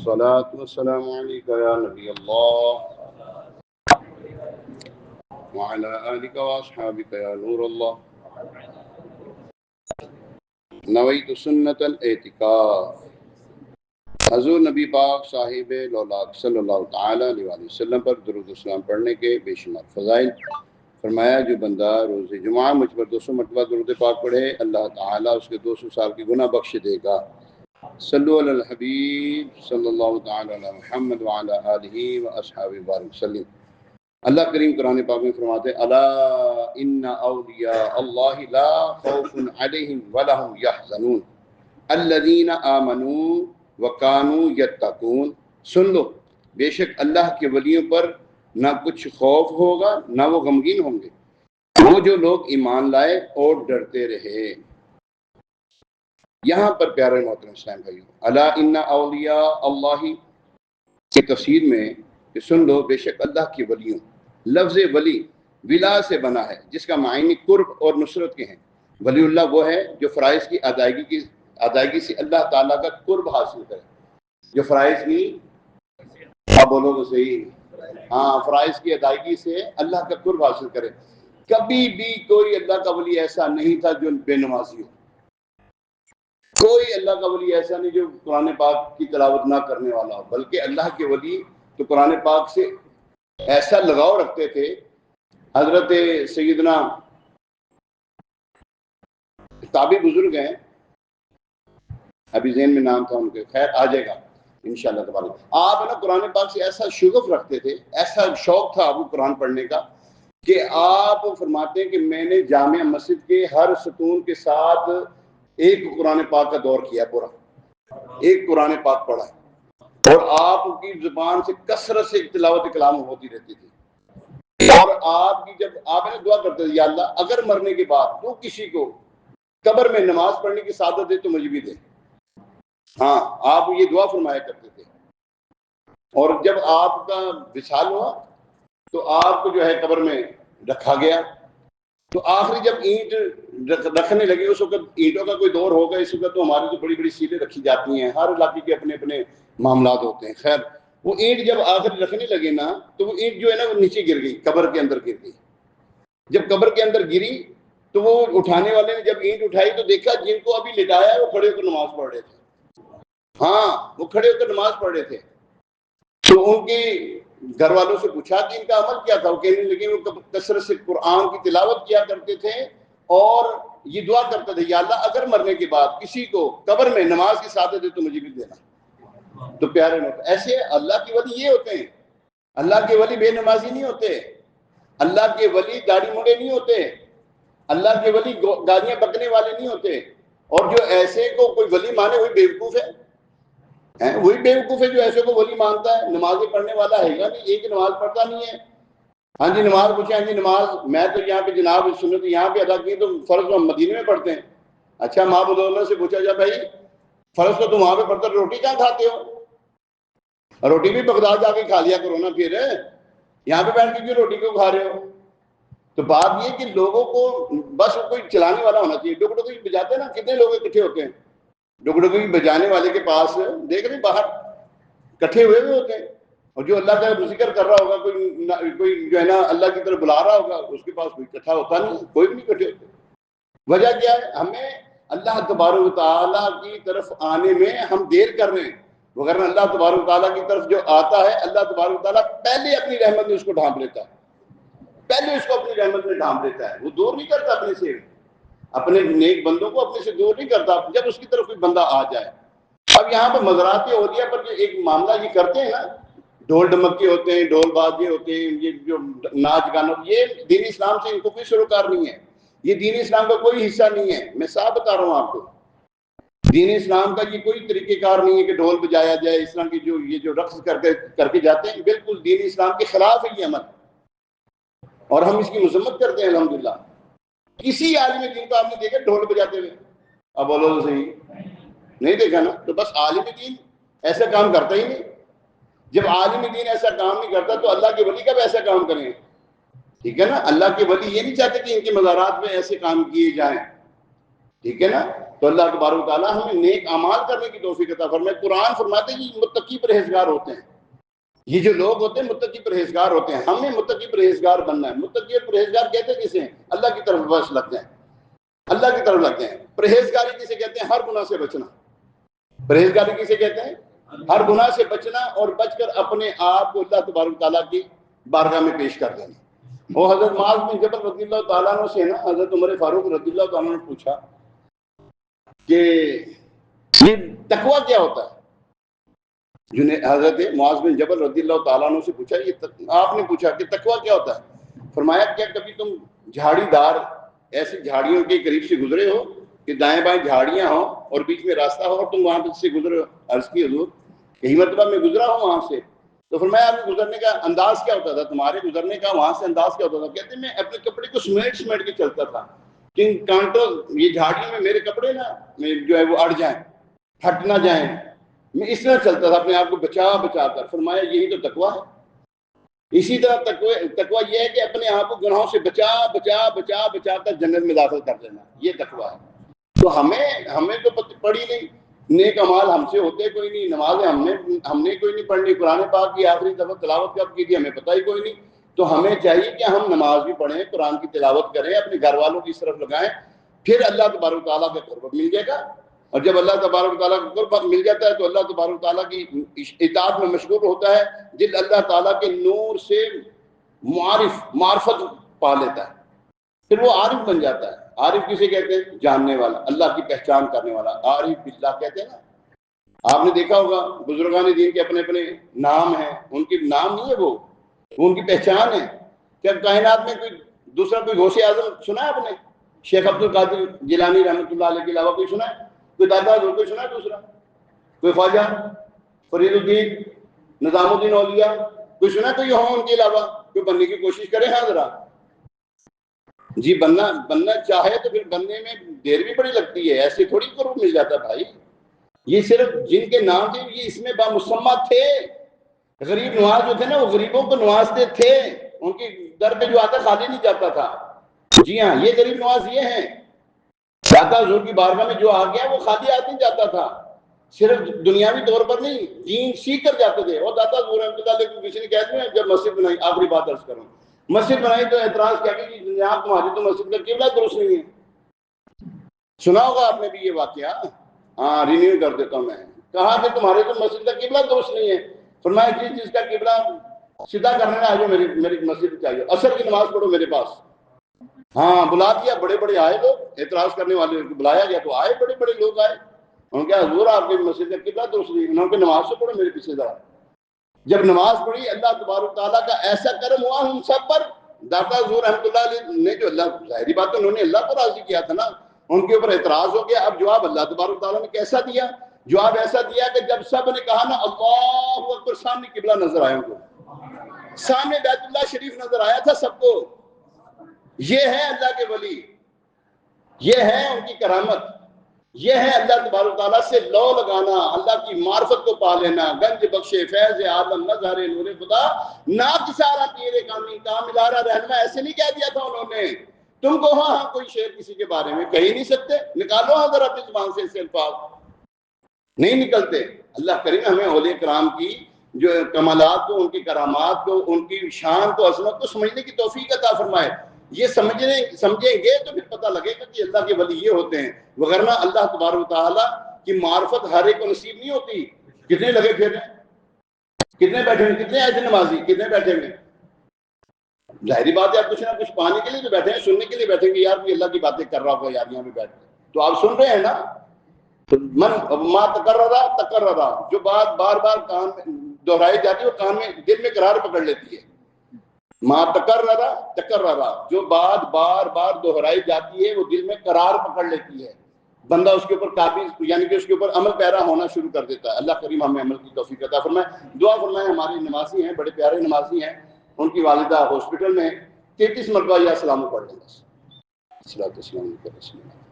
والصلاة والسلام عليك يا نبي الله وعلى آلك وأصحابك يا نور الله نویت سنت الاعتکاف. حضور نبی پاک صاحب لولاک صلی اللہ تعالیٰ علیہ وسلم پر درود و سلام پڑھنے کے بے شمار فضائل. فرمایا جو بندہ روز جمعہ مجھ پر 200 مرتبہ درود پاک پڑھے اللہ تعالیٰ اس کے 200 سال کی گناہ بخش دے گا. صلو علی الحبیب صلی اللہ تعالیٰ علی محمد وعلی آلہ واصحابہ بارک وسلم. اللہ کریم قرآن پاک میں فرماتے ہیں الا ان اولیاء اللہ لا خوف علیہم ولا هم یحزنون الذین آمنوا وکانوا یتقون. سن لو بے شک اللہ کے ولیوں پر نہ کچھ خوف ہوگا نہ وہ غمگین ہوں گے وہ جو لوگ ایمان لائے اور ڈرتے رہے. یہاں پر پیارے محترم اسلام بھائیو الا ان اولیاء اللہ کی تفسیر میں کہ سن لو بے شک اللہ کے ولیوں. لفظ ولی ولا سے بنا ہے جس کا معنی قرب اور نصرت کے ہیں. ولی اللہ وہ ہے جو فرائض کی ادائیگی سے اللہ تعالیٰ کا قرب حاصل کرے. جو فرائض کی بولو تو صحیح فرائض کی ادائیگی سے اللہ کا قرب حاصل کرے. کبھی بھی کوئی اللہ کا ولی ایسا نہیں تھا جو بے نمازی ہو. کوئی اللہ کا ولی ایسا نہیں جو قرآن پاک کی تلاوت نہ کرنے والا ہو. بلکہ اللہ کے ولی تو قرآن پاک سے ایسا لگاؤ رکھتے تھے. حضرت سیدنا تابعی بزرگ ہیں ابھی ذہن میں نام تھا ان کے خیر آ جائے گا انشاءاللہ تبارک. آپ نا قرآن پاک سے ایسا شغف رکھتے تھے ایسا شوق تھا آپ کو قرآن پڑھنے کا کہ آپ فرماتے ہیں کہ میں نے جامع مسجد کے ہر ستون کے ساتھ ایک قرآن پاک کا دور کیا پورا ایک قرآن پاک پڑھا اور آپ کی زبان سے کثرت سے تلاوت کلام ہوتی رہتی تھی. اور آپ کی جب آپ نے دعا کرتے تھے یا اللہ اگر مرنے کے بعد تو کسی کو قبر میں نماز پڑھنے کی سعادت دے تو مجھے بھی دے. آپ یہ دعا فرمایا کرتے تھے. اور جب آپ کا وصال ہوا تو آپ کو جو ہے قبر میں رکھا گیا. تو آخری جب اینٹ رکھنے لگے اس وقت اینٹوں کا کوئی دور ہوگا. اس وقت تو ہماری تو بڑی بڑی سیلیں رکھی جاتی ہیں ہر علاقے کے اپنے اپنے معاملات ہوتے ہیں. خیر وہ اینٹ جب آخر رکھنے لگے نا تو وہ اینٹ جو ہے نا وہ نیچے گر گئی قبر کے اندر گر گئی. جب قبر کے اندر گری تو وہ اٹھانے والے نے جب اینٹ اٹھائی تو دیکھا جن کو ابھی لٹایا ہے وہ کھڑے ہو کر نماز پڑھ رہے تھے. وہ کھڑے ہو کر نماز پڑھ رہے تھے. تو ان کے گھر والوں سے پوچھا کہ ان کا عمل کیا تھا. وہ کہنے لگے وہ کثرت سے قرآن کی تلاوت کیا کرتے تھے اور یہ دعا کرتے تھے یا اللہ اگر مرنے کے بعد کسی کو قبر میں نماز کی سعادت دے تو مجھے بھی دینا. تو پیارے ایسے اللہ کے ولی یہ ہوتے ہیں. اللہ کے ولی بے نمازی نہیں ہوتے. اللہ کے ولی داڑھی مونڈے نہیں ہوتے. اللہ کے ولی گالیاں بکنے والے نہیں ہوتے. اور جو ایسے کو کوئی ولی مانے وہی بیوقوف ہے. وہی بیوقوف ہے جو ایسے کو ولی مانتا ہے. نمازیں پڑھنے والا ہے گا نہیں ایک نماز پڑھتا نہیں ہے. جی نماز پوچھے نماز میں تو یہاں پہ جناب سنت یہاں پہ ادا کی تو فرض تو ہم مدینے میں پڑھتے ہیں. اچھا ماں بدولہ سے پوچھا جا بھائی فرض تو تم وہاں پہ پڑھتا روٹی کہاں کھاتے ہو. روٹی بھی بغداد جا کے کھا لیا کرو نا پھر یہاں پہ بیٹھ کے کیوں روٹی کیوں کھا رہے ہو. تو بات یہ کہ لوگوں کو بس کوئی چلانے والا ہونا چاہیے. ڈگڈگی بجاتے ہیں نا کتنے لوگ اکٹھے ہوتے ہیں. ڈگڈگی بجانے والے کے پاس دیکھ رہے باہر اکٹھے ہوئے ہوتے ہیں اور جو اللہ کا ذکر کر رہا ہوگا کوئی جو ہے نا اللہ کی طرف بلا رہا ہوگا اس کے پاس کوئی اکٹھا ہوتا نہیں. کوئی بھی نہیں اکٹھے ہوتے. وجہ کیا ہے ہمیں اللہ تبارک و تعالیٰ کی طرف آنے میں ہم دیر کر رہے ہیں. وغیرہ اللہ تبارک و تعالیٰ کی طرف جو آتا ہے اللہ تبارک و تعالیٰ پہلے اپنی رحمت میں اس کو ڈھانپ لیتا ہے. پہلے اس کو اپنی رحمت میں ڈھانپ لیتا ہے. وہ دور نہیں کرتا اپنے سے اپنے نیک بندوں کو اپنے سے دور نہیں کرتا جب اس کی طرف کوئی بندہ آ جائے. اب یہاں پہ مزارات اولیاء پر جو ایک معاملہ یہ کرتے ہیں نا ڈھول ڈمکے ہوتے ہیں ڈھول بازے ہوتے ہیں یہ جو ناچ گانا یہ دین اسلام سے ان کو کوئی سروکار نہیں ہے. یہ دین اسلام کا کوئی حصہ نہیں ہے. میں صاف بتا رہا ہوں آپ کو دین اسلام کا یہ کوئی طریقہ کار نہیں ہے کہ ڈھول بجایا جائے. اس طرح کی یہ جو رقص کر کے جاتے ہیں بالکل دین اسلام کے خلاف ہے یہ عمل اور ہم اس کی مذمت کرتے ہیں. الحمدللہ کسی عالم دین کو آپ نے دیکھا ڈھول بجاتے ہوئے؟ اب بولو تو صحیح نہیں دیکھا نا. تو بس عالم دین ایسا کام کرتا ہی نہیں. جب عالم دین ایسا کام نہیں کرتا تو اللہ کے ولی کب ایسا کام کریں. ٹھیک ہے نا. اللہ کے ولی یہ نہیں چاہتے کہ ان کے مزارات میں ایسے کام کیے جائیں. ٹھیک ہے نا. تو اللہ تبارک و تعالیٰ ہمیں نیک اعمال کرنے کی توفیق عطا فرمائے۔ قرآن فرماتے ہیں یہ متقی پرہیزگار ہوتے ہیں، یہ جو لوگ ہوتے ہیں متقی پرہیزگار ہوتے ہیں، ہمیں متقی پرہیزگار بننا ہے۔ متقی اور پرہیزگار کہتے ہیں کسے ہیں؟ اللہ کی طرف بس لگتے ہیں، اللہ کی طرف لگتے ہیں۔ پرہیزگاری کسے کہتے ہیں؟ ہر گناہ سے بچنا۔ پرہیزگاری کسے کہتے ہیں؟ ہر گناہ سے بچنا اور بچ کر اپنے آپ کو اللہ تبارک و تعالیٰ کی بارگاہ میں پیش کر دینا۔ وہ حضرت معاذ بن جبل رضی اللہ تعالیٰ عنہ سے نا حضرت عمر فاروق رضی اللہ تعالیٰ عنہ نے پوچھا کہ یہ تقویٰ کیا ہوتا ہے؟ حضرت معاذ بن جبل رضی اللہ تعالیٰ عنہ سے پوچھا، یہ آپ نے پوچھا کہ تقویٰ کیا ہوتا ہے؟ فرمایا کیا کبھی تم جھاڑی دار ایسی جھاڑیوں کے قریب سے گزرے ہو کہ دائیں بائیں جھاڑیاں ہوں اور بیچ میں راستہ ہو اور تم وہاں سے گزرے ہو؟ عرض کی حضور کئی مرتبہ میں گزرا ہوں وہاں سے۔ تو فرمایا آپ کے گزرنے کا انداز کیا ہوتا تھا؟ تمہارے گزرنے کا وہاں سے انداز کیا ہوتا تھا؟ کہتے ہیں میں اپنے کپڑے کو سمیٹ کے چلتا تھا، کن کانٹوں یہ جھاڑیوں میں میرے کپڑے نا جو ہے وہ اڑ جائیں، پھٹ نہ جائیں، میں اس طرح چلتا تھا اپنے آپ کو بچا کر۔ فرمایا یہی تو تقویٰ ہے۔ اسی طرح تقویٰ یہ ہے کہ اپنے آپ کو گناہوں سے بچا کر جنت میں داخل کر دینا، یہ تقویٰ ہے۔ تو ہمیں تو پڑھی نہیں، نیک اعمال ہم سے ہوتے کوئی نہیں، نمازیں ہم نے کوئی نہیں پڑھنی، قرآن پاک کی آخری دفعہ تلاوت کب کی تھی ہمیں پتہ ہی کوئی نہیں۔ تو ہمیں چاہیے کہ ہم نماز بھی پڑھیں، قرآن کی تلاوت کریں، اپنے گھر والوں کی اس طرف لگائیں، پھر اللہ تبارک و تعالیٰ کا قرب مل جائے گا۔ اور جب اللہ تبارک و تعالیٰ کا قرب مل جاتا ہے تو اللہ تبارک و تعالیٰ کی اطاعت میں مشغول ہوتا ہے، دل اللہ تعالیٰ کے نور سے معرفت پا لیتا ہے، پھر وہ عارف بن جاتا ہے۔ عارف کسے کہتے ہیں؟ جاننے والا، اللہ کی پہچان کرنے والا، عارف باللہ کہتے ہیں نا۔ آپ نے دیکھا ہوگا بزرگان دین کے اپنے اپنے نام ہیں، ان کی نام نہیں ہے وہ ان کی پہچان ہے۔ کیا کائنات میں کوئی دوسرا کوئی غوث اعظم سنا ہے آپ نے؟ شیخ عبد القادر جیلانی رحمۃ اللہ علیہ کے علاوہ کوئی سنا ہے؟ کوئی دادا حضور کوئی سنا ہے دوسرا؟ کوئی خواجہ فرید الدین نظام الدین اولیاء کوئی سنا کوئی ہو ان کے علاوہ؟ کوئی بننے کی کوشش کرے ہاں ذرا جی۔ بننا چاہے تو پھر بننے میں دیر بھی بڑی لگتی ہے، ایسے تھوڑی قرب مل جاتا بھائی۔ یہ صرف جن کے نام تھے یہ اس میں بامسمہ تھے۔ غریب نواز جو تھے نا وہ غریبوں کو نوازتے تھے، ان کے در پہ جو آتا خالی نہیں جاتا تھا۔ جی ہاں، یہ غریب نواز یہ ہیں۔ داتا حضور کی بارگاہ میں جو آ گیا وہ خالی آدمی جاتا تھا، صرف دنیاوی طور پر نہیں، دین سیکھ کر جاتے تھے۔ اور داتا حضور رحمۃ اللہ علیہ کو کسی نے کہہ دیا جب مسجد بنائی، آخری بات عرض کروں، مسجد بنائی تو اعتراض کیا کہ جناب تمہاری تو مسجد کا قبلہ درست نہیں ہے۔ سنا ہوگا آپ نے بھی یہ واقعہ، ہاں رینیو کر دیتا ہوں میں۔ کہا کہ تمہارے تو مسجد کا قبلہ درست نہیں ہے۔ فرمایا جس چیز کا قبلہ سیدھا کرنے میں آ جاؤ، میری مسجد چاہیے، عصر کی نماز پڑھو میرے پاس۔ ہاں بلا دیا، بڑے بڑے آئے لوگ، اعتراض کرنے والے کو بلایا گیا تو آئے، بڑے بڑے لوگ آئے۔ انہوں نے کہا حضور آپ کی مسجد کا قبلہ درست نہیں، انہوں نے کہا نماز سے پڑھو میرے پیچھے ذرا۔ جب نماز پڑھی اللہ تبارک تعالیٰ کا ایسا کرم ہوا ہم سب پر۔ داتا حضور رحمۃ اللہ علیہ نے جو اللہ، ظاہری بات ہے انہوں نے اللہ کو راضی کیا تھا نا، ان کے اوپر اعتراض ہو گیا۔ اب جواب اللہ تبارک تعالیٰ نے کیسا دیا؟ جواب ایسا دیا کہ جب سب نے کہا نا اللہ اکبر، سامنے قبلہ نظر آیا، ان کو سامنے بیت اللہ شریف نظر آیا تھا سب کو۔ یہ ہے اللہ کے ولی، یہ ہے ان کی کرامت، یہ ہے اللہ تبارک تعالیٰ سے لو لگانا، اللہ کی معرفت کو پا لینا۔ گنج بخشے فیض عالم نظر نور خدا ناک سارا پیر کامی کاملارا رہنما، ایسے نہیں کہہ دیا تھا انہوں نے تم کو۔ ہاں کوئی شعر کسی کے بارے میں کہہ ہی نہیں سکتے، نکالو ہاں ذرا اپنی زبان سے ایسے الفاظ، نہیں نکلتے۔ اللہ کریم ہمیں اولیاء کرام کی جو کمالات کو، ان کی کرامات کو، ان کی شان کو، عظمت کو سمجھنے کی توفیق عطا فرمائے۔ یہ سمجھیں گے تو پھر پتہ لگے گا کہ اللہ کے ولی یہ ہوتے ہیں، وگرنہ اللہ تبارک و تعالیٰ کی معرفت ہر ایک کو نصیب نہیں ہوتی۔ کتنے لگے پھر ہیں، کتنے بیٹھے ہیں، کتنے ایسے نمازی کتنے بیٹھے ہوئے؟ ظاہری بات ہے آپ کچھ نہ کچھ پانے کے لیے تو بیٹھے ہیں، سننے کے لیے بیٹھیں گے، یار کوئی اللہ کی باتیں کر رہا ہوگا یار یہاں پہ بیٹھ کے، تو آپ سن رہے ہیں نا۔ من ما تکررا، جو بات بار بار کان میں دہرائی جاتی ہے وہ کان میں دل میں قرار پکڑ لیتی ہے۔ ما تکررا، جو بات بار بار دہرائی جاتی ہے وہ دل میں قرار پکڑ لیتی ہے، بندہ اس کے اوپر قابل، یعنی کہ اس کے اوپر عمل پیرا ہونا شروع کر دیتا ہے۔ اللہ کریم ہمیں عمل کی توفیق عطا فرمائے۔ دعا فرمائے ہماری نمازی ہیں، بڑے پیارے نمازی ہیں، ان کی والدہ ہاسپٹل میں 33 مرتبہ یا سلام پڑھ لیں بس۔ الصلوۃ والسلام علی رسول اللہ۔